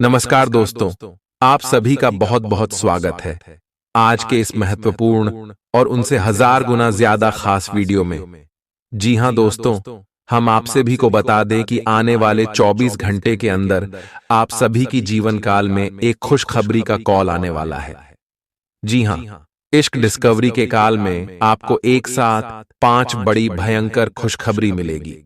नमस्कार दोस्तों, आप सभी का बहुत बहुत स्वागत है आज के इस महत्वपूर्ण और उनसे हजार गुना ज्यादा खास वीडियो में। जी हां दोस्तों, हम आप सभी को बता दें कि आने वाले 24 घंटे के अंदर आप सभी की जीवन काल में एक खुशखबरी का कॉल आने वाला है। जी हां, इश्क डिस्कवरी के काल में आपको एक साथ 5 बड़ी भयंकर खुशखबरी मिलेगी।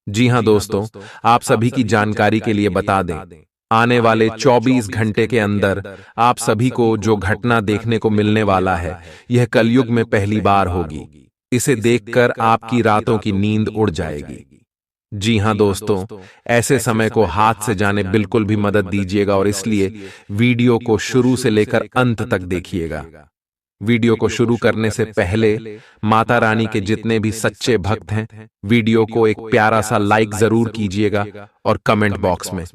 जी हां दोस्तों, आप सभी की जानकारी के लिए बता दें, आने वाले 24 घंटे के अंदर आप सभी को जो घटना देखने को मिलने वाला है, यह कलयुग में पहली बार होगी। इसे देखकर आपकी रातों की नींद उड़ जाएगी। जी हां दोस्तों, ऐसे समय को हाथ से जाने बिल्कुल भी मदद दीजिएगा और इसलिए वीडियो को शुरू से लेकर अंत तक देखिएगा। वीडियो को शुरू करने से पहले माता रानी के जितने भी सच्चे भक्त हैं, वीडियो को एक प्यारा सा लाइक जरूर कीजिएगा और कमेंट बॉक्स में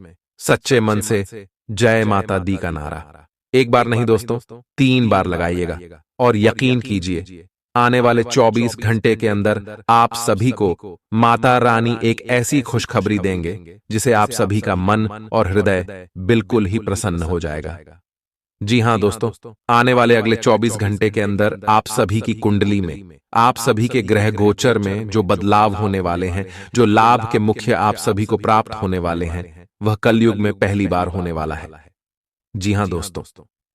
सच्चे मन से जय माता दी का नारा एक बार नहीं दोस्तों 3 बार लगाइएगा और यकीन कीजिए, आने वाले 24 घंटे के अंदर आप सभी को माता रानी एक ऐसी खुशखबरी देंगे जिसे आप सभी का मन और हृदय बिल्कुल ही प्रसन्न हो जाएगा। जी हां दोस्तों, आने वाले अगले 24 घंटे के अंदर आप सभी की कुंडली में, आप सभी के ग्रह गोचर में जो बदलाव होने वाले हैं, जो लाभ के मुख्य आप सभी को प्राप्त होने वाले हैं, वह कलयुग में पहली बार होने वाला है। जी हां दोस्तों,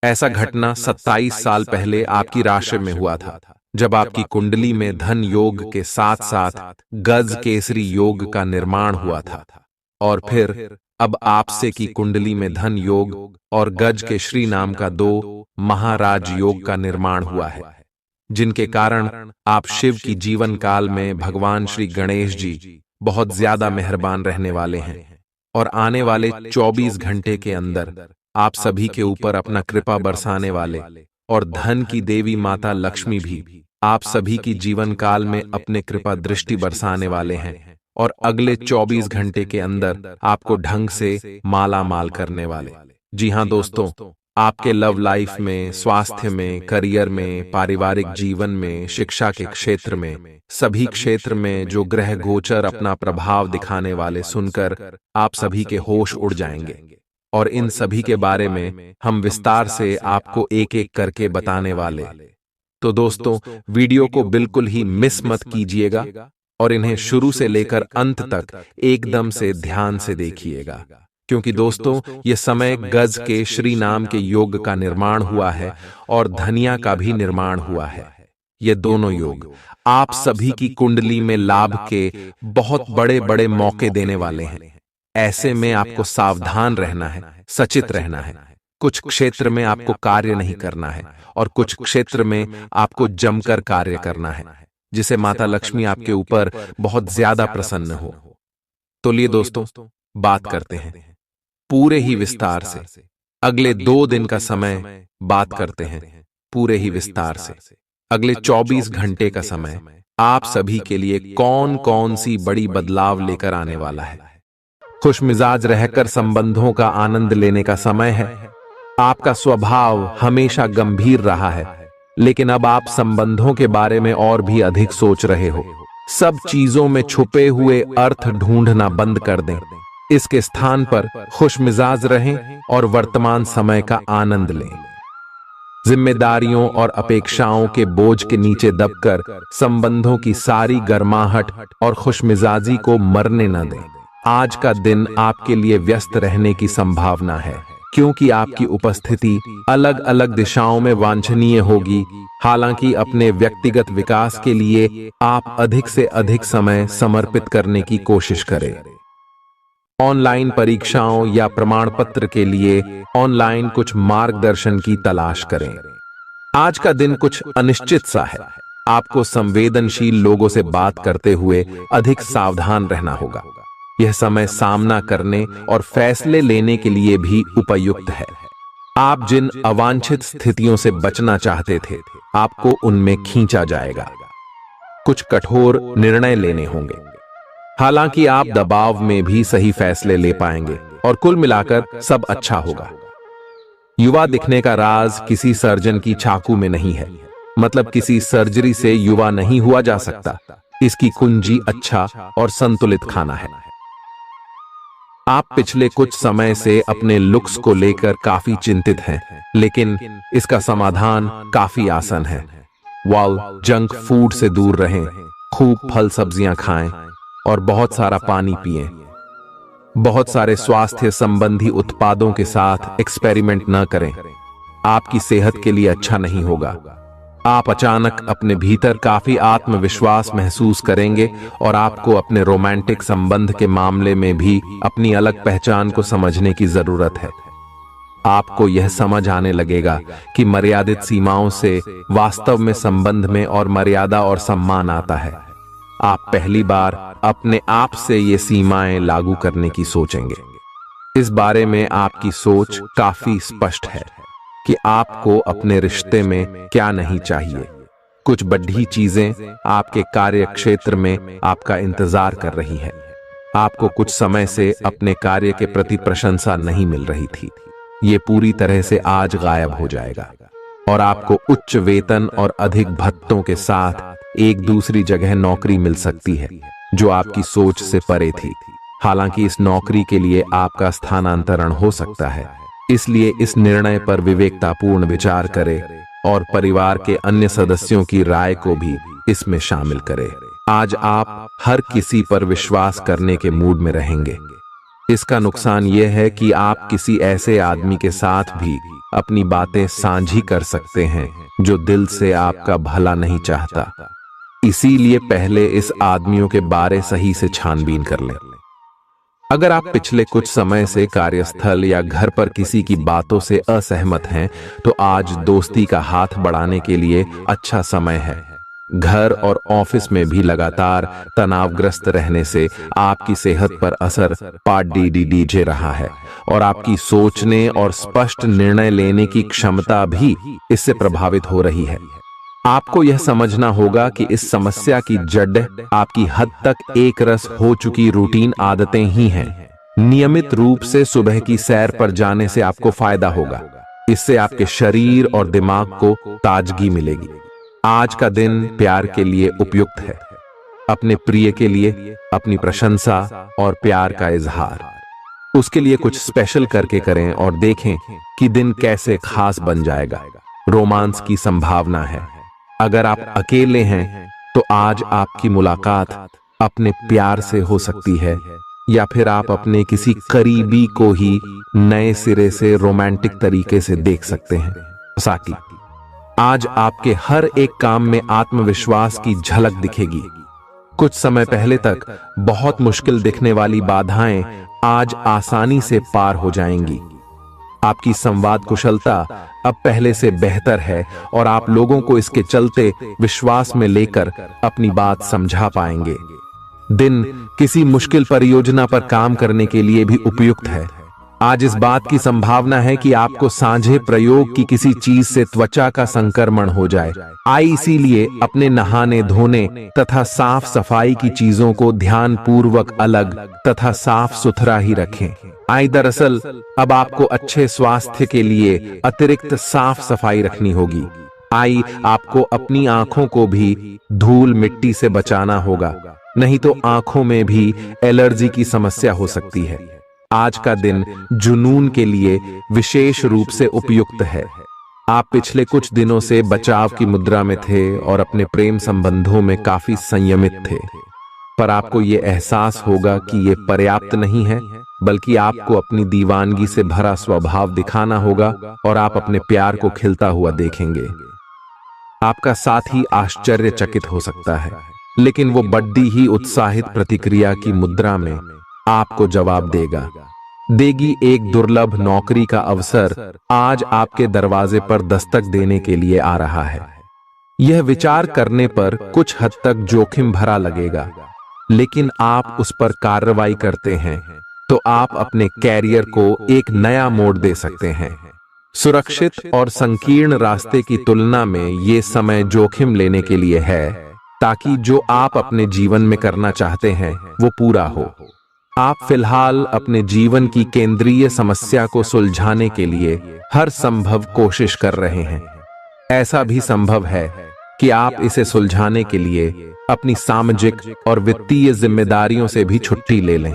ऐसा घटना 27 साल पहले आपकी राशि में हुआ था, जब आपकी कुंडली में धन योग के साथ साथ गज केसरी योग का निर्माण हुआ था। और फिर अब आपसे की कुंडली में धन योग और गज के श्री नाम का 2 महाराज योग का निर्माण हुआ है, जिनके कारण आप शिव की जीवन काल में भगवान श्री गणेश जी बहुत ज्यादा मेहरबान रहने वाले हैं और आने वाले 24 घंटे के अंदर आप सभी के ऊपर अपना कृपा बरसाने वाले और धन की देवी माता लक्ष्मी भी आप सभी की जीवन काल में अपने कृपा दृष्टि बरसाने वाले हैं और अगले 24 घंटे के अंदर आपको ढंग से माला माल करने वाले। जी हां दोस्तों, आपके लव लाइफ में, स्वास्थ्य में, करियर में, पारिवारिक जीवन में, शिक्षा के क्षेत्र में, सभी क्षेत्र में जो ग्रह गोचर अपना प्रभाव दिखाने वाले सुनकर आप सभी के होश उड़ जाएंगे और इन सभी के बारे में हम विस्तार से आपको एक एक करके बताने वाले। तो दोस्तों, वीडियो को बिल्कुल ही मिस मत कीजिएगा और इन्हें शुरू से लेकर अंत तक एकदम से ध्यान से देखिएगा, क्योंकि दोस्तों ये समय गज के श्री नाम के योग का निर्माण हुआ है और धनिया का भी निर्माण हुआ है। ये दोनों योग आप सभी की कुंडली में लाभ के बहुत बड़े बड़े मौके देने वाले हैं। ऐसे में आपको सावधान रहना है, सचेत रहना है। कुछ क्षेत्र में आपको कार्य नहीं करना है और कुछ क्षेत्र में आपको जमकर कार्य करना है, जिसे माता लक्ष्मी आपके ऊपर बहुत ज्यादा प्रसन्न हो। तो लिए दोस्तों, बात करते हैं पूरे ही विस्तार से। अगले 2 दिन का समय बात करते हैं पूरे ही विस्तार से। अगले 24 घंटे का समय आप सभी के लिए कौन कौन सी बड़ी बदलाव लेकर आने वाला है। खुशमिजाज रहकर संबंधों का आनंद लेने का समय है। आपका स्वभाव हमेशा गंभीर रहा है, लेकिन अब आप संबंधों के बारे में और भी अधिक सोच रहे हो। सब चीजों में छुपे हुए अर्थ ढूंढना बंद कर दें। इसके स्थान पर खुशमिजाज रहें और वर्तमान समय का आनंद लें। जिम्मेदारियों और अपेक्षाओं के बोझ के नीचे दबकर संबंधों की सारी गर्माहट और खुशमिजाजी को मरने न दें। आज का दिन आपके लिए व्यस्त रहने की संभावना है, क्योंकि आपकी उपस्थिति अलग अलग दिशाओं में वांछनीय होगी। हालांकि अपने व्यक्तिगत विकास के लिए आप अधिक से अधिक समय समर्पित करने की कोशिश करें। ऑनलाइन परीक्षाओं या प्रमाण पत्र के लिए ऑनलाइन कुछ मार्गदर्शन की तलाश करें। आज का दिन कुछ अनिश्चित सा है। आपको संवेदनशील लोगों से बात करते हुए अधिक सावधान रहना होगा। यह समय सामना करने और फैसले लेने के लिए भी उपयुक्त है। आप जिन अवांछित स्थितियों से बचना चाहते थे, आपको उनमें खींचा जाएगा। कुछ कठोर निर्णय लेने होंगे। हालांकि आप दबाव में भी सही फैसले ले पाएंगे और कुल मिलाकर सब अच्छा होगा। युवा दिखने का राज किसी सर्जन की चाकू में नहीं है। मतलब किसी सर्जरी से युवा नहीं हुआ जा सकता। इसकी कुंजी अच्छा और संतुलित खाना है। आप पिछले कुछ समय से अपने लुक्स को लेकर काफी चिंतित हैं, लेकिन इसका समाधान काफी आसान है। जंक फूड से दूर रहें, खूब फल सब्जियां खाएं और बहुत सारा पानी पिएं। बहुत सारे स्वास्थ्य संबंधी उत्पादों के साथ एक्सपेरिमेंट न करें, आपकी सेहत के लिए अच्छा नहीं होगा। आप अचानक अपने भीतर काफी आत्मविश्वास महसूस करेंगे और आपको अपने रोमांटिक संबंध के मामले में भी अपनी अलग पहचान को समझने की जरूरत है। आपको यह समझ आने लगेगा कि मर्यादित सीमाओं से वास्तव में संबंध में और मर्यादा और सम्मान आता है। आप पहली बार अपने आप से ये सीमाएं लागू करने की सोचेंगे। इस बारे में आपकी सोच काफी स्पष्ट है कि आपको अपने रिश्ते में क्या नहीं चाहिए। कुछ बड़ी चीजें आपके कार्य क्षेत्र में आपका इंतजार कर रही है। आपको कुछ समय से अपने कार्य के प्रति प्रशंसा नहीं मिल रही थी, ये पूरी तरह से आज गायब हो जाएगा और आपको उच्च वेतन और अधिक भत्तों के साथ एक दूसरी जगह नौकरी मिल सकती है जो आपकी सोच से परे थी। हालांकि इस नौकरी के लिए आपका स्थानांतरण हो सकता है, इसलिए इस निर्णय पर विवेकतापूर्ण विचार करें और परिवार के अन्य सदस्यों की राय को भी इसमें शामिल करें। आज आप हर किसी पर विश्वास करने के मूड में रहेंगे। इसका नुकसान यह है कि आप किसी ऐसे आदमी के साथ भी अपनी बातें साझी कर सकते हैं जो दिल से आपका भला नहीं चाहता। इसीलिए पहले इस आदमियों के बारे सही से छानबीन कर लें। अगर आप पिछले कुछ समय से कार्यस्थल या घर पर किसी की बातों से असहमत हैं, तो आज दोस्ती का हाथ बढ़ाने के लिए अच्छा समय है। घर और ऑफिस में भी लगातार तनावग्रस्त रहने से आपकी सेहत पर असर पड़ रहा है और आपकी सोचने और स्पष्ट निर्णय लेने की क्षमता भी इससे प्रभावित हो रही है। आपको यह समझना होगा कि इस समस्या की जड़ आपकी हद तक एक रस हो चुकी रूटीन आदतें ही हैं। नियमित रूप से सुबह की सैर पर जाने से आपको फायदा होगा। इससे आपके शरीर और दिमाग को ताजगी मिलेगी। आज का दिन प्यार के लिए उपयुक्त है। अपने प्रिय के लिए अपनी प्रशंसा और प्यार का इजहार उसके लिए कुछ स्पेशल करके करें और देखें कि दिन कैसे खास बन जाएगा। रोमांस की संभावना है। अगर आप अकेले हैं तो आज आपकी मुलाकात अपने प्यार से हो सकती है, या फिर आप अपने किसी करीबी को ही नए सिरे से रोमांटिक तरीके से देख सकते हैं। साकी, आज आपके हर एक काम में आत्मविश्वास की झलक दिखेगी। कुछ समय पहले तक बहुत मुश्किल दिखने वाली बाधाएं आज आसानी से पार हो जाएंगी। आपकी संवाद कुशलता अब पहले से बेहतर है और आप लोगों को इसके चलते विश्वास में लेकर अपनी बात समझा पाएंगे। दिन किसी मुश्किल परियोजना पर काम करने के लिए भी उपयुक्त है। आज इस बात की संभावना है कि आपको साझे प्रयोग की किसी चीज से त्वचा का संक्रमण हो जाए। इसीलिए अपने नहाने धोने तथा साफ सफाई की चीजों को ध्यान पूर्वक अलग तथा साफ सुथरा ही रखें। दरअसल अब आपको अच्छे स्वास्थ्य के लिए अतिरिक्त साफ सफाई रखनी होगी। आपको अपनी आंखों को भी धूल मिट्टी से बचाना होगा, नहीं तो आंखों में भी एलर्जी की समस्या हो सकती है। आज का दिन जुनून के लिए विशेष रूप से उपयुक्त है। आप पिछले कुछ दिनों से बचाव की मुद्रा में थे और अपने प्रेम संबंधों में काफी संयमित थे, पर आपको ये एहसास होगा कि ये पर्याप्त नहीं है, बल्कि आपको अपनी दीवानगी से भरा स्वभाव दिखाना होगा और आप अपने प्यार को खिलता हुआ देखेंगे। आपका साथी आश्चर्यचकित हो सकता है, लेकिन वो बड़ी ही उत्साहित प्रतिक्रिया की मुद्रा में आपको जवाब देगी। एक दुर्लभ नौकरी का अवसर आज आपके दरवाजे पर दस्तक देने के लिए आ रहा है। यह विचार करने पर कुछ हद तक जोखिम भरा लगेगा, लेकिन आप उस पर कार्रवाई करते हैं तो आप अपने कैरियर को एक नया मोड़ दे सकते हैं। सुरक्षित और संकीर्ण रास्ते की तुलना में ये समय जोखिम लेने के लिए है, ताकि जो आप अपने जीवन में करना चाहते हैं वो पूरा हो। आप फिलहाल अपने जीवन की केंद्रीय समस्या को सुलझाने के लिए हर संभव कोशिश कर रहे हैं। ऐसा भी संभव है कि आप इसे सुलझाने के लिए अपनी सामाजिक और वित्तीय जिम्मेदारियों से भी छुट्टी ले लें।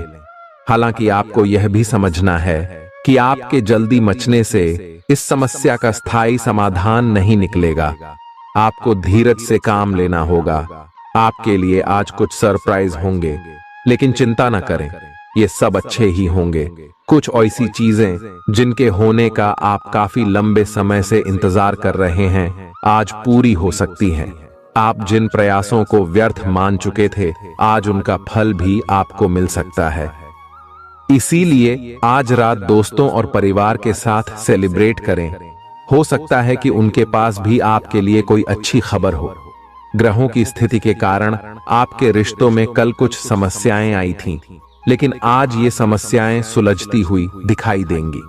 हालांकि आपको यह भी समझना है कि आपके जल्दी मचने से इस समस्या का स्थायी समाधान नहीं निकलेगा। आपको धीरज से काम लेना होगा। आपके लिए आज कुछ सरप्राइज होंगे, लेकिन चिंता न करें, ये सब अच्छे ही होंगे। कुछ ऐसी चीजें जिनके होने का आप काफी लंबे समय से इंतजार कर रहे हैं, आज पूरी हो सकती हैं। आप जिन प्रयासों को व्यर्थ मान चुके थे, आज उनका फल भी आपको मिल सकता है। इसीलिए आज रात दोस्तों और परिवार के साथ सेलिब्रेट करें। हो सकता है कि उनके पास भी आपके लिए कोई अच्छी खबर हो। ग्रहों की स्थिति के कारण आपके रिश्तों में कल कुछ समस्याएं आई थीं, लेकिन आज ये समस्याएं सुलझती हुई दिखाई देंगी।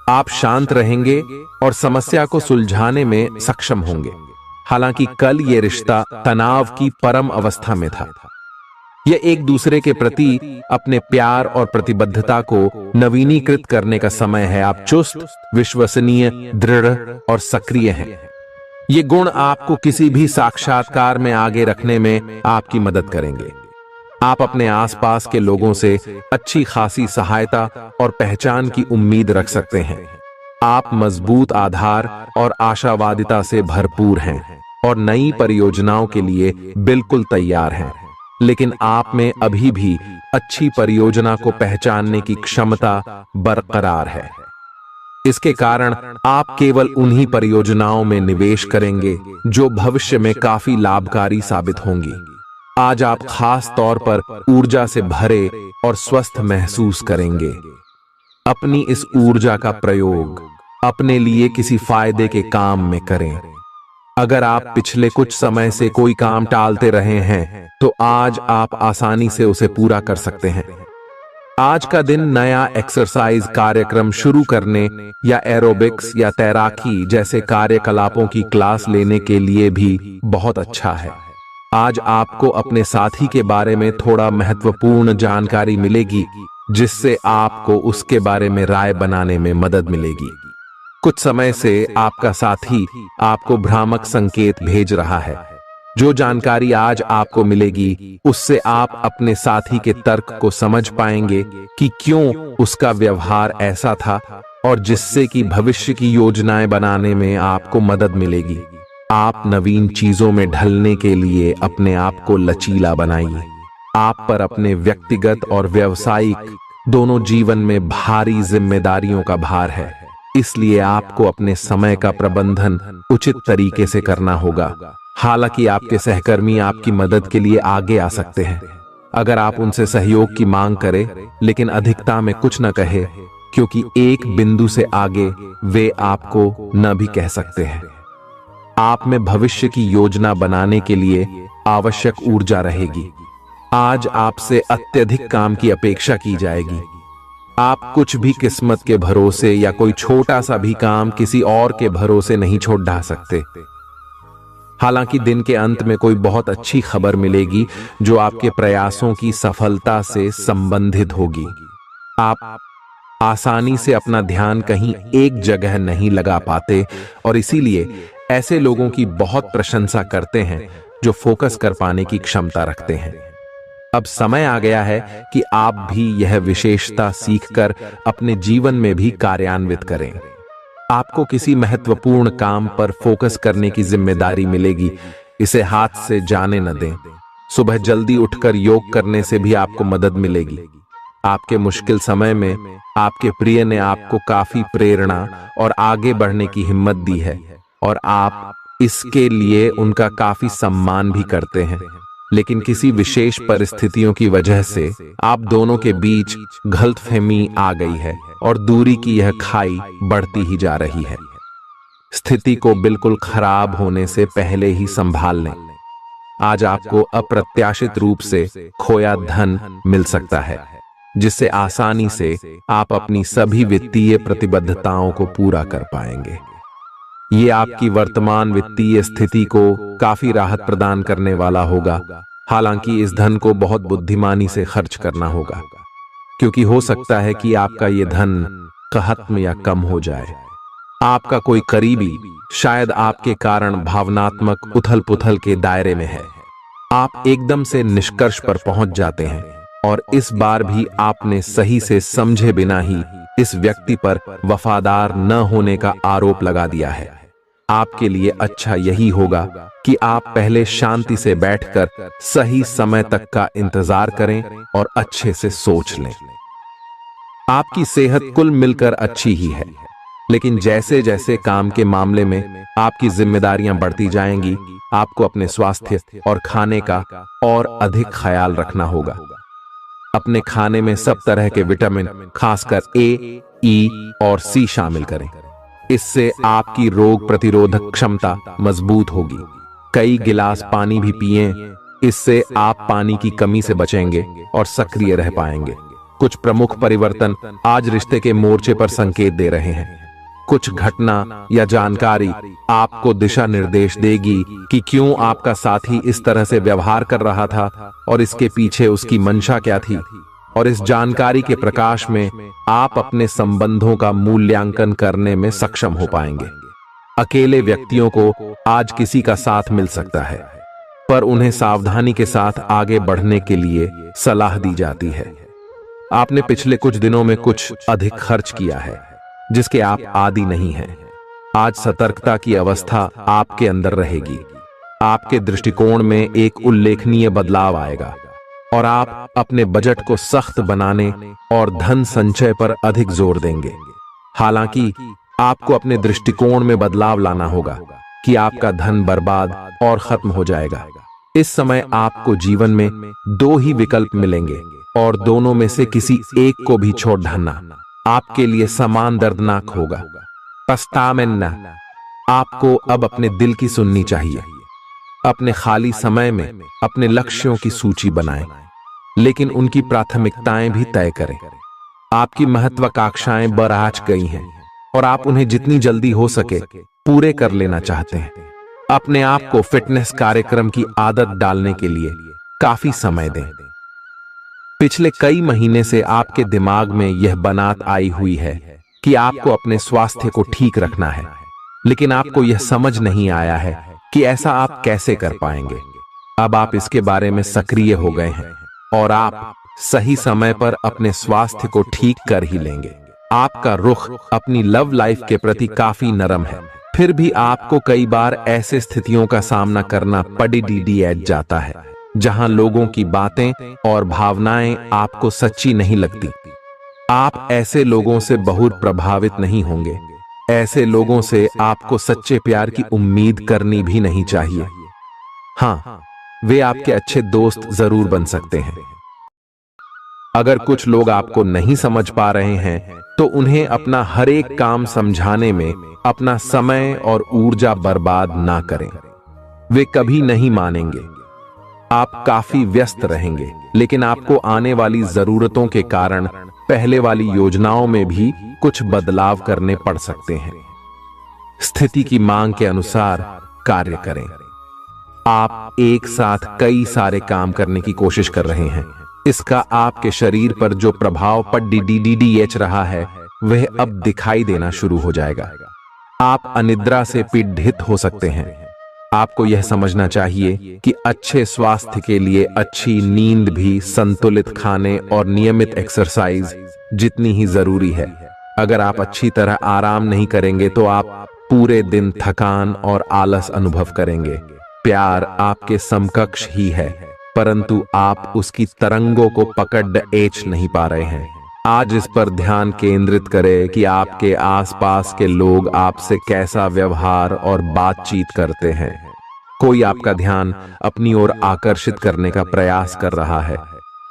आप शांत रहेंगे और समस्या को सुलझाने में सक्षम होंगे। हालांकि कल ये रिश्ता तनाव की परम अवस्था में था। यह एक दूसरे के प्रति अपने प्यार और प्रतिबद्धता को नवीनीकृत करने का समय है। आप चुस्त, विश्वसनीय, दृढ़ और सक्रिय हैं। ये गुण आपको किसी भी साक्षात्कार में आगे रखने में आपकी मदद करेंगे। आप अपने आसपास के लोगों से अच्छी खासी सहायता और पहचान की उम्मीद रख सकते हैं। आप मजबूत आधार और आशावादिता से भरपूर हैं और नई परियोजनाओं के लिए बिल्कुल तैयार हैं। लेकिन आप में अभी भी अच्छी परियोजना को पहचानने की क्षमता बरकरार है। इसके कारण आप केवल उन्हीं परियोजनाओं में निवेश करेंगे जो भविष्य में काफी लाभकारी साबित होंगी। आज आप खास तौर पर ऊर्जा से भरे और स्वस्थ महसूस करेंगे। अपनी इस ऊर्जा का प्रयोग अपने लिए किसी फायदे के काम में करें। अगर आप पिछले कुछ समय से कोई काम टालते रहे हैं, तो आज आप आसानी से उसे पूरा कर सकते हैं। आज का दिन नया एक्सरसाइज कार्यक्रम शुरू करने या एरोबिक्स या तैराकी जैसे कार्यकलापों की क्लास लेने के लिए भी बहुत अच्छा है। आज आपको अपने साथी के बारे में थोड़ा महत्वपूर्ण जानकारी मिलेगी, जिससे आपको उसके बारे में राय बनाने में मदद मिलेगी। कुछ समय से आपका साथी आपको भ्रामक संकेत भेज रहा है। जो जानकारी आज आपको मिलेगी, उससे आप अपने साथी के तर्क को समझ पाएंगे कि क्यों उसका व्यवहार ऐसा था, और जिससे कि भविष्य की योजनाएं बनाने में आपको मदद मिलेगी। आप नवीन चीजों में ढलने के लिए अपने आप को लचीला बनाइए। आप पर अपने व्यक्तिगत और व्यावसायिक दोनों जीवन में भारी जिम्मेदारियों का भार है, इसलिए आपको अपने समय का प्रबंधन उचित तरीके से करना होगा। हालांकि आपके सहकर्मी आपकी मदद के लिए आगे आ सकते हैं अगर आप उनसे सहयोग की मांग करें, लेकिन अधिकता में कुछ न कहे, क्योंकि एक बिंदु से आगे वे आपको न भी कह सकते हैं। आप में भविष्य की योजना बनाने के लिए आवश्यक ऊर्जा रहेगी। आज आपसे अत्यधिक काम की अपेक्षा की जाएगी। आप कुछ भी किस्मत के भरोसे या कोई छोटा सा भी काम किसी और के भरोसे नहीं छोड़ ढा सकते। हालांकि दिन के अंत में कोई बहुत अच्छी खबर मिलेगी जो आपके प्रयासों की सफलता से संबंधित होगी। आप आसानी से अपना ध्यान कहीं एक जगह नहीं लगा पाते, और इसीलिए ऐसे लोगों की बहुत प्रशंसा करते हैं जो फोकस कर पाने की क्षमता रखते हैं। अब समय आ गया है कि आप भी यह विशेषता सीखकर अपने जीवन में भी कार्यान्वित करें। आपको किसी महत्वपूर्ण काम पर फोकस करने की जिम्मेदारी मिलेगी। इसे हाथ से जाने न दें। सुबह जल्दी उठकर योग करने से भी आपको मदद मिलेगी। आपके मुश्किल समय में आपके प्रिय ने आपको काफी प्रेरणा और आगे बढ़ने की हिम्मत दी है, और आप इसके लिए उनका काफी सम्मान भी करते हैं। लेकिन किसी विशेष परिस्थितियों की वजह से आप दोनों के बीच गलतफहमी आ गई है और दूरी की यह खाई बढ़ती ही जा रही है। स्थिति को बिल्कुल खराब होने से पहले ही संभाल लें। आज आपको अप्रत्याशित रूप से खोया धन मिल सकता है, जिससे आसानी से आप अपनी सभी वित्तीय प्रतिबद्धताओं को पूरा कर पाएंगे। ये आपकी वर्तमान वित्तीय स्थिति को काफी राहत प्रदान करने वाला होगा। हालांकि इस धन को बहुत बुद्धिमानी से खर्च करना होगा, क्योंकि हो सकता है कि आपका ये धन खत्म या कम हो जाए। आपका कोई करीबी शायद आपके कारण भावनात्मक उथल पुथल के दायरे में है। आप एकदम से निष्कर्ष पर पहुंच जाते हैं और इस बार भी आपने सही से समझे बिना ही इस व्यक्ति पर वफादार न होने का आरोप लगा दिया है। आपके लिए अच्छा यही होगा कि आप पहले शांति से बैठकर सही समय तक का इंतजार करें और अच्छे से सोच लें। आपकी सेहत कुल मिलकर अच्छी ही है, लेकिन जैसे जैसे काम के मामले में आपकी जिम्मेदारियां बढ़ती जाएंगी, आपको अपने स्वास्थ्य और खाने का और अधिक ख्याल रखना होगा। अपने खाने में सब तरह के विटामिन, खासकर ए, ई और सी शामिल करें। इससे आपकी रोग प्रतिरोधक क्षमता मजबूत होगी। कई गिलास पानी भी पिएं, इससे आप पानी की कमी से बचेंगे और सक्रिय रह पाएंगे। कुछ प्रमुख परिवर्तन आज रिश्ते के मोर्चे पर संकेत दे रहे हैं। कुछ घटना या जानकारी आपको दिशा निर्देश देगी कि क्यों आपका साथी इस तरह से व्यवहार कर रहा था और इसके पीछे उसकी मंशा क्या थी। और इस जानकारी के प्रकाश में आप अपने संबंधों का मूल्यांकन करने में सक्षम हो पाएंगे। अकेले व्यक्तियों को आज किसी का साथ मिल सकता है, पर उन्हें सावधानी के साथ आगे बढ़ने के लिए सलाह दी जाती है। आपने पिछले कुछ दिनों में कुछ अधिक खर्च किया है, जिसके आप आदी नहीं हैं। आज सतर्कता की अवस्था आपके अंदर रहेगी। आपके दृष्टिकोण में एक उल्लेखनीय बदलाव आएगा और आप अपने बजट को सख्त बनाने और धन संचय पर अधिक जोर देंगे। हालांकि आपको अपने दृष्टिकोण में बदलाव लाना होगा कि आपका धन बर्बाद और खत्म हो जाएगा। इस समय आपको जीवन में दो ही विकल्प मिलेंगे और दोनों में से किसी एक को भी छोड़ डालना आपके लिए समान दर्दनाक होगा। पछतावेना। आपको अब अपने दिल की सुननी चाहिए। अपने खाली समय में अपने लक्ष्यों की सूची बनाएं, लेकिन उनकी प्राथमिकताएं भी तय करें। आपकी महत्वाकांक्षाएं बराज गई हैं और आप उन्हें जितनी जल्दी हो सके पूरे कर लेना चाहते हैं। अपने आप को फिटनेस कार्यक्रम की आदत डालने के लिए काफी समय दें। पिछले कई महीने से आपके दिमाग में यह बनात आई हुई है कि आपको अपने स्वास्थ्य को ठीक रखना है, लेकिन आपको यह समझ नहीं आया है कि ऐसा आप कैसे कर पाएंगे। अब आप इसके बारे में सक्रिय हो गए हैं और आप सही समय पर अपने स्वास्थ्य को ठीक कर ही लेंगे। आपका रुख अपनी लव लाइफ के प्रति काफी नरम है, फिर भी आपको कई बार ऐसे स्थितियों का सामना करना पड़ जाता है जहां लोगों की बातें और भावनाएं आपको सच्ची नहीं लगती। आप ऐसे लोगों से बहुत प्रभावित नहीं होंगे। ऐसे लोगों से आपको सच्चे प्यार की उम्मीद करनी भी नहीं चाहिए। हाँ, वे आपके अच्छे दोस्त जरूर बन सकते हैं। अगर कुछ लोग आपको नहीं समझ पा रहे हैं तो उन्हें अपना हर एक काम समझाने में अपना समय और ऊर्जा बर्बाद ना करें। वे कभी नहीं मानेंगे। आप काफी व्यस्त रहेंगे, लेकिन आपको आने वाली जरूरतों के कारण पहले वाली योजनाओं में भी कुछ बदलाव करने पड़ सकते हैं। स्थिति की मांग के अनुसार कार्य करें। आप एक साथ कई सारे काम करने की कोशिश कर रहे हैं। इसका आपके शरीर पर जो प्रभाव पड़ रहा है वह अब दिखाई देना शुरू हो जाएगा। आप अनिद्रा से पीड़ित हो सकते हैं। आपको यह समझना चाहिए कि अच्छे स्वास्थ्य के लिए अच्छी नींद भी संतुलित खाने और नियमित एक्सरसाइज जितनी ही जरूरी है। अगर आप अच्छी तरह आराम नहीं करेंगे तो आप पूरे दिन थकान और आलस अनुभव करेंगे। प्यार आपके समकक्ष ही है, परंतु आप उसकी तरंगों को पकड़ नहीं पा रहे हैं। आज इस पर ध्यान केंद्रित करें कि आपके आसपास के लोग आपसे कैसा व्यवहार और बातचीत करते हैं। कोई आपका ध्यान अपनी ओर आकर्षित करने का प्रयास कर रहा है।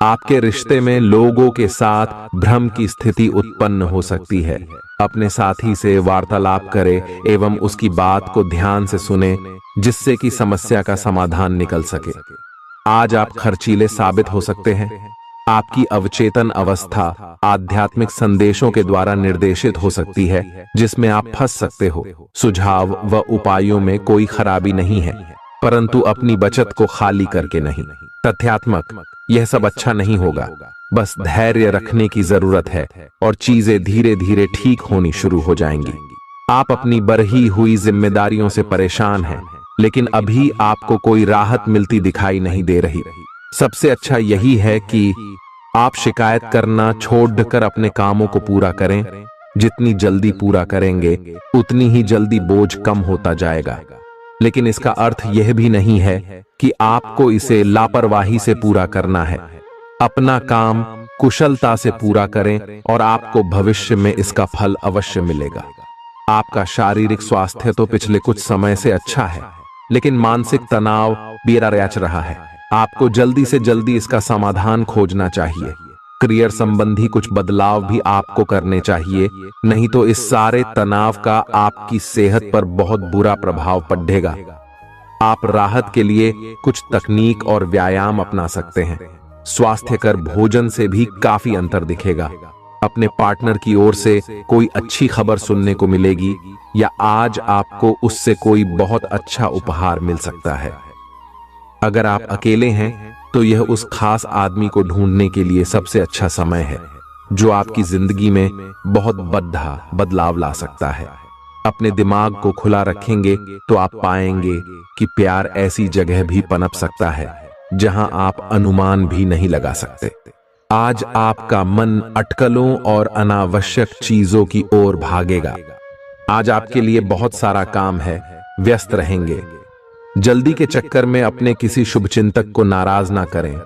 आपके रिश्ते में लोगों के साथ भ्रम की स्थिति उत्पन्न हो सकती है। अपने साथी से वार्तालाप करें एवं उसकी बात को ध्यान से सुने, जिससे कि समस्या का समाधान निकल सके। आज आप खर्चीले साबित हो सकते हैं। आपकी अवचेतन अवस्था आध्यात्मिक संदेशों के द्वारा निर्देशित हो सकती है, जिसमें आप फंस सकते हो। सुझाव व उपायों में कोई खराबी नहीं है, परंतु अपनी बचत को खाली करके नहीं। तथ्यात्मक, यह सब अच्छा नहीं होगा। बस धैर्य रखने की जरूरत है और चीजें धीरे धीरे ठीक होनी शुरू हो जाएंगी। आप अपनी बढ़ी हुई जिम्मेदारियों से परेशान हैं, लेकिन अभी आपको कोई राहत मिलती दिखाई नहीं दे रही। सबसे अच्छा यही है कि आप शिकायत करना छोड़कर अपने कामों को पूरा करें। जितनी जल्दी पूरा करेंगे उतनी ही जल्दी बोझ कम होता जाएगा। लेकिन इसका अर्थ यह भी नहीं है कि आपको इसे लापरवाही से पूरा करना है। अपना काम कुशलता से पूरा करें और आपको भविष्य में इसका फल अवश्य मिलेगा। आपका शारीरिक स्वास्थ्य तो पिछले कुछ समय से अच्छा है, लेकिन मानसिक तनाव बेरा रच रहा है। आपको जल्दी से जल्दी इसका समाधान खोजना चाहिए। करियर संबंधी कुछ बदलाव भी आपको करने चाहिए, नहीं तो इस सारे तनाव का आपकी सेहत पर बहुत बुरा प्रभाव पड़ेगा। आप राहत के लिए कुछ तकनीक और व्यायाम अपना सकते हैं। स्वास्थ्यकर भोजन से भी काफी अंतर दिखेगा। अपने पार्टनर की ओर से कोई अच्छी खबर सुनने को मिलेगी या आज आपको उससे कोई बहुत अच्छा उपहार मिल सकता है। अगर आप अकेले हैं तो यह उस खास आदमी को ढूंढने के लिए सबसे अच्छा समय है जो आपकी जिंदगी में बहुत बड़ा बदलाव ला सकता है। अपने दिमाग को खुला रखेंगे तो आप पाएंगे कि प्यार ऐसी जगह भी पनप सकता है जहां आप अनुमान भी नहीं लगा सकते। आज आपका मन अटकलों और अनावश्यक चीजों की ओर भागेगा। आज आपके लिए बहुत सारा काम है, व्यस्त रहेंगे। जल्दी के चक्कर में अपने किसी शुभचिंतक को नाराज ना करें,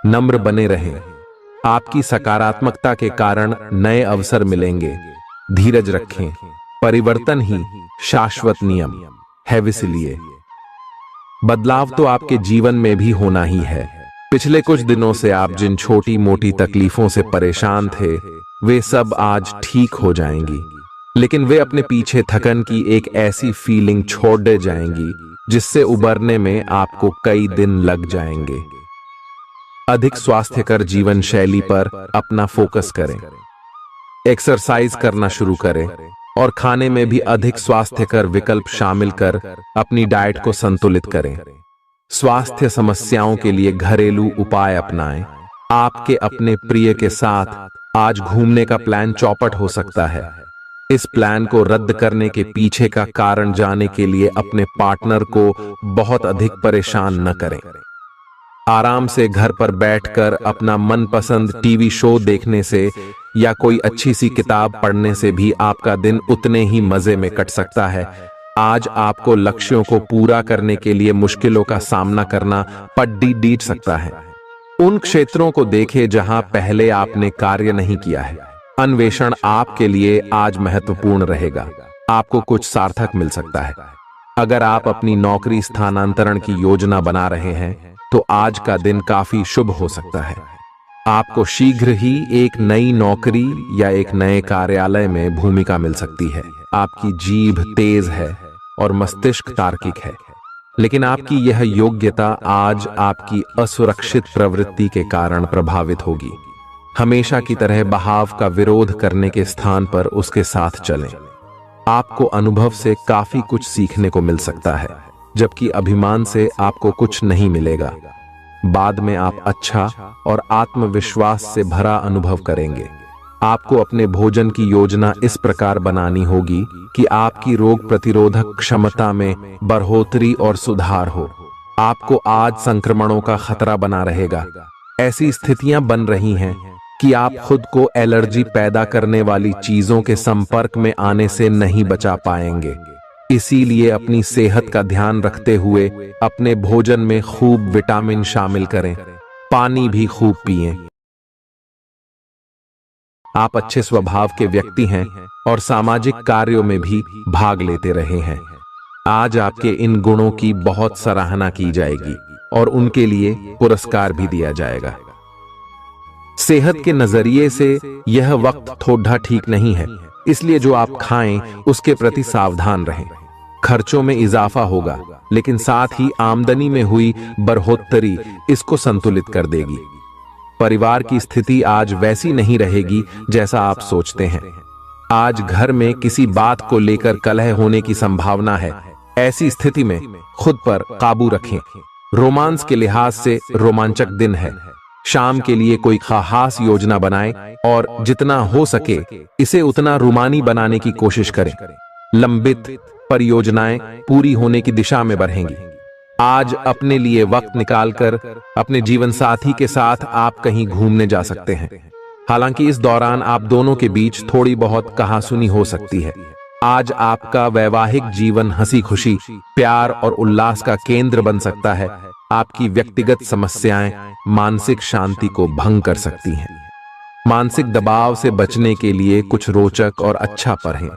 नम्र बने रहें। आपकी सकारात्मकता के कारण नए अवसर मिलेंगे। धीरज रखें, परिवर्तन ही शाश्वत नियम है, इसलिए बदलाव तो आपके जीवन में भी होना ही है। पिछले कुछ दिनों से आप जिन छोटी मोटी तकलीफों से परेशान थे वे सब आज ठीक हो जाएंगी, लेकिन वे अपने पीछे थकन की एक ऐसी फीलिंग छोड़ दे जाएंगी जिससे उबरने में आपको कई दिन लग जाएंगे। अधिक स्वास्थ्यकर जीवन शैली पर अपना फोकस करें, एक्सरसाइज करना शुरू करें और खाने में भी अधिक स्वास्थ्यकर विकल्प शामिल कर अपनी डाइट को संतुलित करें। स्वास्थ्य समस्याओं के लिए घरेलू उपाय अपनाएं। आपके अपने प्रिय के साथ आज घूमने का प्लान चौपट हो सकता है। इस प्लान को रद्द करने के पीछे का कारण जानने के लिए अपने पार्टनर को बहुत अधिक परेशान न करें। आराम से घर पर बैठकर अपना मनपसंद टीवी शो देखने से या कोई अच्छी सी किताब पढ़ने से भी आपका दिन उतने ही मजे में कट सकता है। आज आपको लक्ष्यों को पूरा करने के लिए मुश्किलों का सामना करना पड़ सकता है। उन क्षेत्रों को देखें जहां पहले आपने कार्य नहीं किया है। अन्वेषण आपके लिए आज महत्वपूर्ण रहेगा। आपको कुछ सार्थक मिल सकता है। अगर आप अपनी नौकरी स्थानांतरण की योजना बना रहे हैं तो आज का दिन काफी शुभ हो सकता है। आपको शीघ्र ही एक नई नौकरी या एक नए कार्यालय में भूमिका मिल सकती है। आपकी जीभ तेज है और मस्तिष्क तार्किक है, लेकिन आपकी यह योग्यता आज आपकी असुरक्षित प्रवृत्ति के कारण प्रभावित होगी। हमेशा की तरह बहाव का विरोध करने के स्थान पर उसके साथ चलें। आपको अनुभव से काफी कुछ सीखने को मिल सकता है, जबकि अभिमान से आपको कुछ नहीं मिलेगा। बाद में आप अच्छा और आत्मविश्वास से भरा अनुभव करेंगे। आपको अपने भोजन की योजना इस प्रकार बनानी होगी कि आपकी रोग प्रतिरोधक क्षमता में बढ़ोतरी और सुधार हो। आपको आज संक्रमणों का खतरा बना रहेगा। ऐसी स्थितियां बन रही हैं कि आप खुद को एलर्जी पैदा करने वाली चीजों के संपर्क में आने से नहीं बचा पाएंगे। इसीलिए अपनी सेहत का ध्यान रखते हुए अपने भोजन में खूब विटामिन शामिल करें। पानी भी खूब पिएं। आप अच्छे स्वभाव के व्यक्ति हैं और सामाजिक कार्यों में भी भाग लेते रहे हैं। आज आपके इन गुणों की बहुत सराहना की जाएगी और उनके लिए पुरस्कार भी दिया जाएगा। सेहत के नजरिए से यह वक्त थोड़ा ठीक नहीं है, इसलिए जो आप खाएं उसके प्रति सावधान रहें। खर्चों में इजाफा होगा, लेकिन साथ ही आमदनी में हुई बढ़ोतरी इसको संतुलित कर देगी। परिवार की स्थिति आज वैसी नहीं रहेगी जैसा आप सोचते हैं। आज घर में किसी बात को लेकर कलह होने की संभावना है। ऐसी स्थिति में खुद पर काबू रखें। रोमांस के लिहाज से रोमांचक दिन है। शाम के लिए कोई खास योजना बनाएं और जितना हो सके इसे उतना रोमानी बनाने की कोशिश करें। लंबित परियोजनाएं पूरी होने की दिशा में बढ़ेंगी। आज अपने लिए वक्त निकालकर अपने जीवन साथी के साथ आप कहीं घूमने जा सकते हैं। हालांकि इस दौरान आप दोनों के बीच थोड़ी बहुत कहासुनी हो सकती है। आज आपका वैवाहिक जीवन हंसी खुशी, प्यार और उल्लास का केंद्र बन सकता है। आपकी व्यक्तिगत समस्याएं मानसिक शांति को भंग कर सकती हैं। मानसिक दबाव से बचने के लिए कुछ रोचक और अच्छा पढ़ें।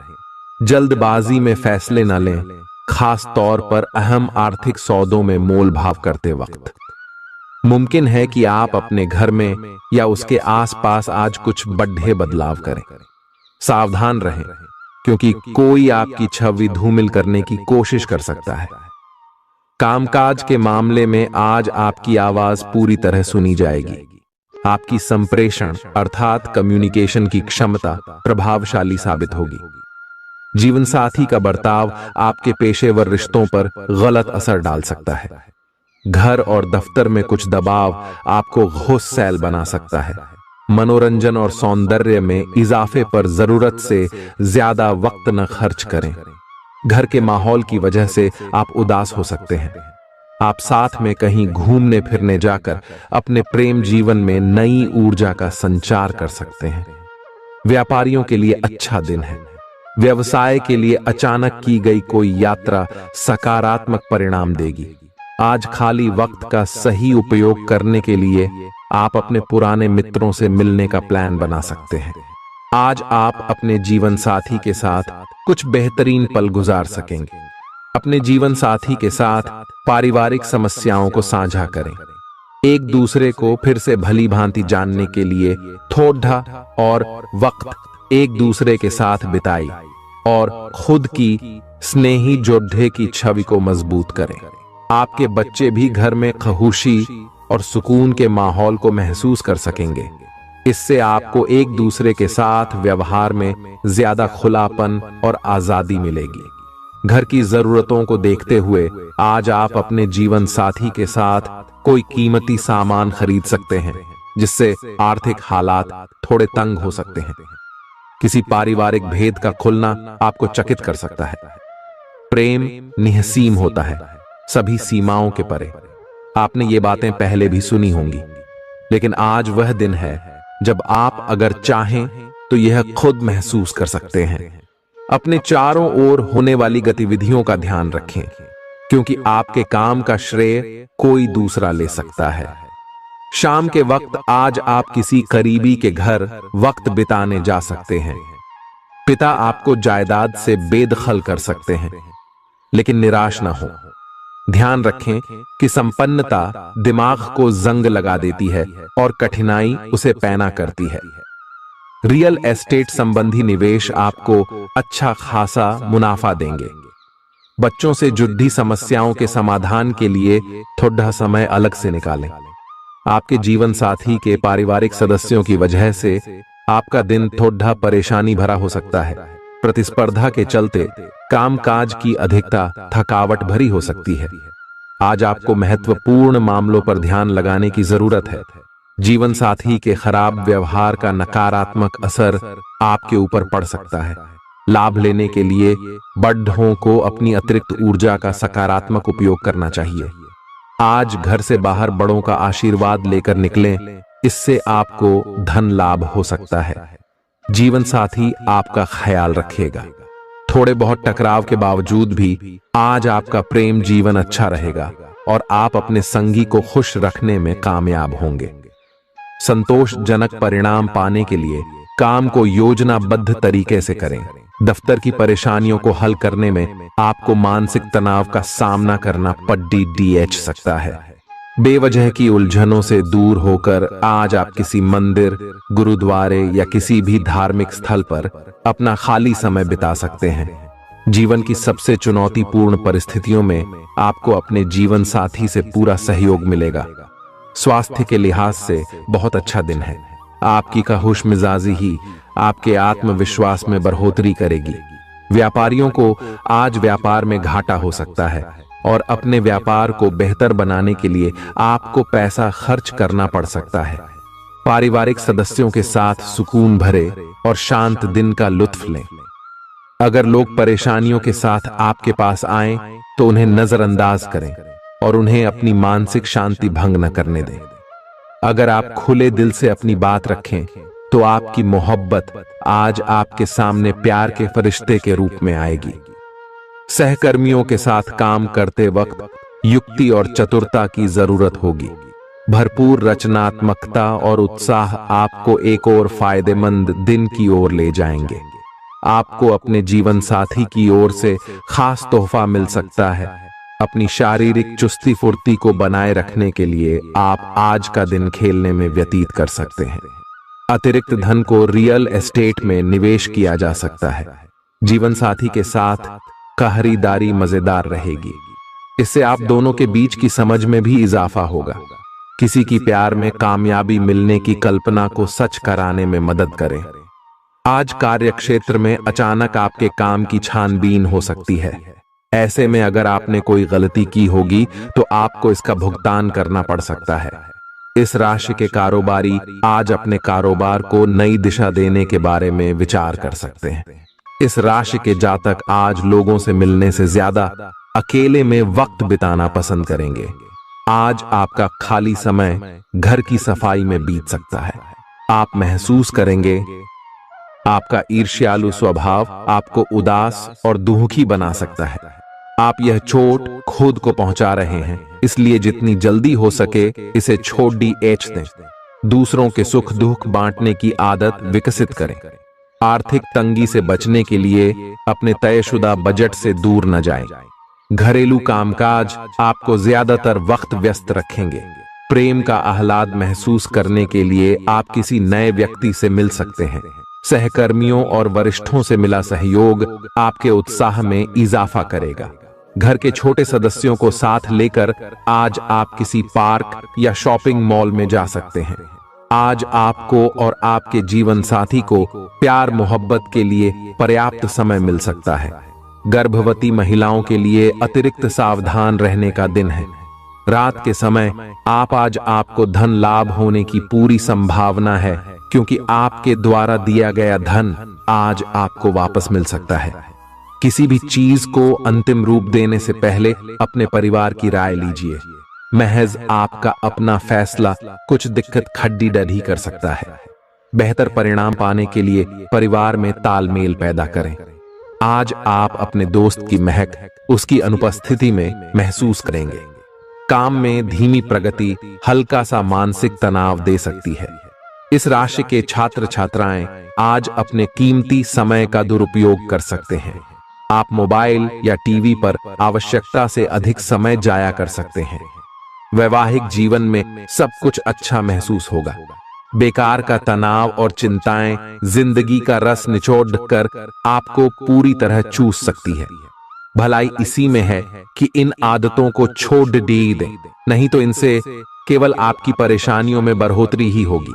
जल्दबाजी में फैसले न लें, खास तौर पर अहम आर्थिक सौदों में मोल भाव करते वक्त। मुमकिन है कि आप अपने घर में या उसके आसपास आज कुछ बड़े बदलाव करें। सावधान रहें, क्योंकि कोई आपकी छवि धूमिल करने की कोशिश कर सकता है। कामकाज के मामले में आज आपकी आवाज पूरी तरह सुनी जाएगी। आपकी संप्रेषण अर्थात कम्युनिकेशन की क्षमता प्रभावशाली साबित होगी। जीवन साथी का बर्ताव आपके पेशेवर रिश्तों पर गलत असर डाल सकता है। घर और दफ्तर में कुछ दबाव आपको गुस्सैल बना सकता है। मनोरंजन और सौंदर्य में इजाफे पर जरूरत से ज्यादा वक्त न खर्च करें। घर के माहौल की वजह से आप उदास हो सकते हैं। आप साथ में कहीं घूमने फिरने जाकर अपने प्रेम जीवन में नई ऊर्जा का संचार कर सकते हैं। व्यापारियों के लिए अच्छा दिन है। व्यवसाय के लिए अचानक की गई कोई यात्रा सकारात्मक परिणाम देगी। आज खाली वक्त का सही उपयोग करने के लिए आप अपने पुराने मित्रों से मिलने का प्लान बना सकते हैं। आज आप अपने जीवन साथी के साथ कुछ बेहतरीन पल गुजार सकेंगे। अपने जीवन साथी के साथ पारिवारिक समस्याओं को साझा करें। एक दूसरे को फिर से भली भांति जानने के लिए थोड़ा और वक्त एक दूसरे के साथ बिताई और खुद की स्नेही जोड़े की छवि को मजबूत करें। आपके बच्चे भी घर में खुशी और सुकून के माहौल को महसूस कर सकेंगे। इससे आपको एक दूसरे के साथ व्यवहार में ज्यादा खुलापन और आजादी मिलेगी। घर की जरूरतों को देखते हुए आज आप अपने जीवन साथी के साथ कोई कीमती सामान खरीद सकते हैं, जिससे आर्थिक हालात थोड़े तंग हो सकते हैं। किसी पारिवारिक भेद का खुलना आपको चकित कर सकता है। प्रेम निहसीम होता है, सभी सीमाओं के परे। आपने ये बातें पहले भी सुनी होंगी, लेकिन आज वह दिन है जब आप अगर चाहें तो यह खुद महसूस कर सकते हैं। अपने चारों ओर होने वाली गतिविधियों का ध्यान रखें, क्योंकि आपके काम का श्रेय कोई दूसरा ले सकता है। शाम के वक्त आज आप किसी करीबी के घर वक्त बिताने जा सकते हैं। पिता आपको जायदाद से बेदखल कर सकते हैं, लेकिन निराश न हो। ध्यान रखें कि संपन्नता दिमाग को जंग लगा देती है और कठिनाई उसे पैना करती है। रियल एस्टेट संबंधी निवेश आपको अच्छा खासा मुनाफा देंगे। बच्चों से जुड़ी समस्याओं के समाधान के लिए थोड़ा समय अलग से निकालें। आपके जीवन साथी के पारिवारिक सदस्यों की वजह से आपका दिन थोड़ा परेशानी भरा हो सकता है। प्रतिस्पर्धा के चलते कामकाज की अधिकता थकावट भरी हो सकती है। आज आपको महत्वपूर्ण मामलों पर ध्यान लगाने की जरूरत है। जीवन साथी के खराब व्यवहार का नकारात्मक असर आपके ऊपर पड़ सकता है। लाभ लेने के लिए बड़ों को अपनी अतिरिक्त ऊर्जा का सकारात्मक उपयोग करना चाहिए। आज घर से बाहर बड़ों का आशीर्वाद लेकर निकलें, इससे आपको धन लाभ हो सकता है। जीवन साथी आपका ख्याल रखेगा। थोड़े बहुत टकराव के बावजूद भी आज आपका प्रेम जीवन अच्छा रहेगा और आप अपने संगी को खुश रखने में कामयाब होंगे। संतोषजनक परिणाम पाने के लिए काम को योजनाबद्ध तरीके से करें। दफ्तर की परेशानियों को हल करने में आपको मानसिक तनाव का सामना करना पड़ सकता है। बेवजह की उलझनों से दूर होकर आज आप किसी मंदिर, गुरुद्वारे या किसी भी धार्मिक स्थल पर अपना खाली समय बिता सकते हैं। जीवन की सबसे चुनौतीपूर्ण परिस्थितियों में आपको अपने जीवन साथी से पूरा सहयोग मिलेगा। स्वास्थ्य के लिहाज से बहुत अच्छा दिन है। आपकी खुश मिजाजी ही आपके आत्मविश्वास में बढ़ोतरी करेगी। व्यापारियों को आज व्यापार में घाटा हो सकता है और अपने व्यापार को बेहतर बनाने के लिए आपको पैसा खर्च करना पड़ सकता है। पारिवारिक सदस्यों के साथ सुकून भरे और शांत दिन का लुत्फ लें। अगर लोग परेशानियों के साथ आपके पास आएं, तो उन्हें नजरअंदाज करें। और उन्हें अपनी मानसिक शांति भंग न करने दें। अगर आप खुले दिल से अपनी बात रखें तो आपकी मोहब्बत आज आपके सामने प्यार के फरिश्ते के रूप में आएगी। सहकर्मियों के साथ काम करते वक्त युक्ति और चतुरता की जरूरत होगी। भरपूर रचनात्मकता और उत्साह आपको एक और फायदेमंद दिन की ओर ले जाएंगे। आपको अपने जीवन साथी की ओर से खास तोहफा मिल सकता है। अपनी शारीरिक चुस्ती फुर्ती को बनाए रखने के लिए आप आज का दिन खेलने में व्यतीत कर सकते हैं। अतिरिक्त धन को रियल एस्टेट में निवेश किया जा सकता है। जीवन साथी के साथ खरीदारी मजेदार रहेगी। इससे आप दोनों के बीच की समझ में भी इजाफा होगा। किसी की प्यार में कामयाबी मिलने की कल्पना को सच कराने में मदद करें। आज कार्य क्षेत्र में अचानक आपके काम की छानबीन हो सकती है। ऐसे में अगर आपने कोई गलती की होगी तो आपको इसका भुगतान करना पड़ सकता है। इस राशि के कारोबारी आज अपने कारोबार को नई दिशा देने के बारे में विचार कर सकते हैं। इस राशि के जातक आज लोगों से मिलने से ज्यादा अकेले में वक्त बिताना पसंद करेंगे। आज आपका खाली समय घर की सफाई में बीत सकता है। आप महसूस करेंगे आपका ईर्ष्यालु स्वभाव आपको उदास और दुखी बना सकता है। आप यह चोट खुद को पहुंचा रहे हैं, इसलिए जितनी जल्दी हो सके इसे छोड़ दें। दूसरों के सुख दुख बांटने की आदत विकसित करें। आर्थिक तंगी से बचने के लिए अपने तयशुदा बजट से दूर न जाएं। घरेलू कामकाज आपको ज्यादातर वक्त व्यस्त रखेंगे। प्रेम का आह्लाद महसूस करने के लिए आप किसी नए व्यक्ति से मिल सकते हैं। सहकर्मियों और वरिष्ठों से मिला सहयोग आपके उत्साह में इजाफा करेगा। घर के छोटे सदस्यों को साथ लेकर आज आप किसी पार्क या शॉपिंग मॉल में जा सकते हैं। आज आपको और आपके जीवन साथी को प्यार मोहब्बत के लिए पर्याप्त समय मिल सकता है। गर्भवती महिलाओं के लिए अतिरिक्त सावधान रहने का दिन है। रात के समय आज आपको धन लाभ होने की पूरी संभावना है, क्योंकि आपके द्वारा दिया गया धन आज आपको वापस मिल सकता है। किसी भी चीज को अंतिम रूप देने से पहले अपने परिवार की राय लीजिए। महज आपका अपना फैसला कुछ दिक्कत खड्डी डढ़ी कर सकता है। बेहतर परिणाम पाने के लिए परिवार में तालमेल पैदा करें। आज आप अपने दोस्त की महक उसकी अनुपस्थिति में महसूस करेंगे। काम में धीमी प्रगति हल्का सा मानसिक तनाव दे सकती है। इस राशि के छात्र छात्राएं आज अपने कीमती समय का दुरुपयोग कर सकते हैं। आप मोबाइल या टीवी पर आवश्यकता से अधिक समय जाया कर सकते हैं। वैवाहिक जीवन में सब कुछ अच्छा महसूस होगा। बेकार का तनाव और चिंताएं जिंदगी का रस निचोड़ कर आपको पूरी तरह चूस सकती है। भलाई इसी में है कि इन आदतों को छोड़ दें, नहीं तो इनसे केवल आपकी परेशानियों में बढ़ोतरी ही होगी।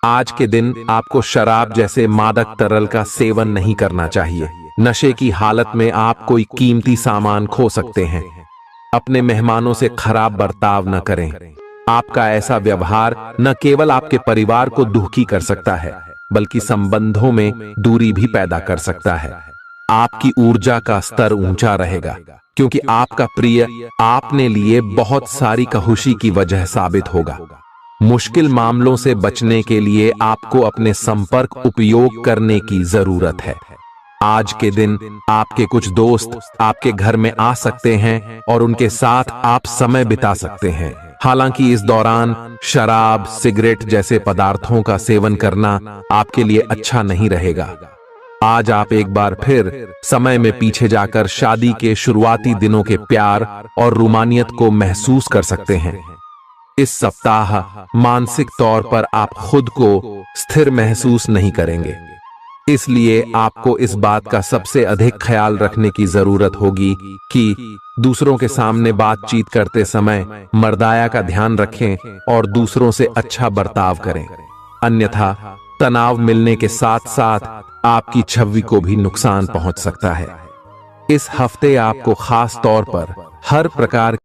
आज के दिन आपको शराब जैसे मादक तरल का सेवन नहीं करना चाहिए। नशे की हालत में आप कोई कीमती सामान खो सकते हैं। अपने मेहमानों से खराब बर्ताव न करें। आपका ऐसा व्यवहार न केवल आपके परिवार को दुखी कर सकता है, बल्कि संबंधों में दूरी भी पैदा कर सकता है। आपकी ऊर्जा का स्तर ऊंचा रहेगा, क्योंकि आपका प्रिय आपने लिए बहुत सारी खुशी की वजह साबित होगा। मुश्किल मामलों से बचने के लिए आपको अपने संपर्क उपयोग करने की जरूरत है। आज के दिन आपके कुछ दोस्त आपके घर में आ सकते हैं और उनके साथ आप समय बिता सकते हैं। हालांकि इस दौरान शराब, सिगरेट जैसे पदार्थों का सेवन करना आपके लिए अच्छा नहीं रहेगा। आज आप एक बार फिर समय में पीछे जाकर शादी के शुरुआती दिनों के प्यार और रोमानियत को महसूस कर सकते हैं। इस सप्ताह मानसिक तौर पर आप खुद को स्थिर महसूस नहीं करेंगे, इसलिए आपको इस बात का सबसे अधिक ख्याल रखने की जरूरत होगी कि दूसरों के सामने बातचीत करते समय मर्दाया का ध्यान रखें और दूसरों से अच्छा बर्ताव करें। अन्यथा तनाव मिलने के साथ साथ आपकी छवि को भी नुकसान पहुंच सकता है। इस हफ्ते आपको खास तौर पर हर प्रकार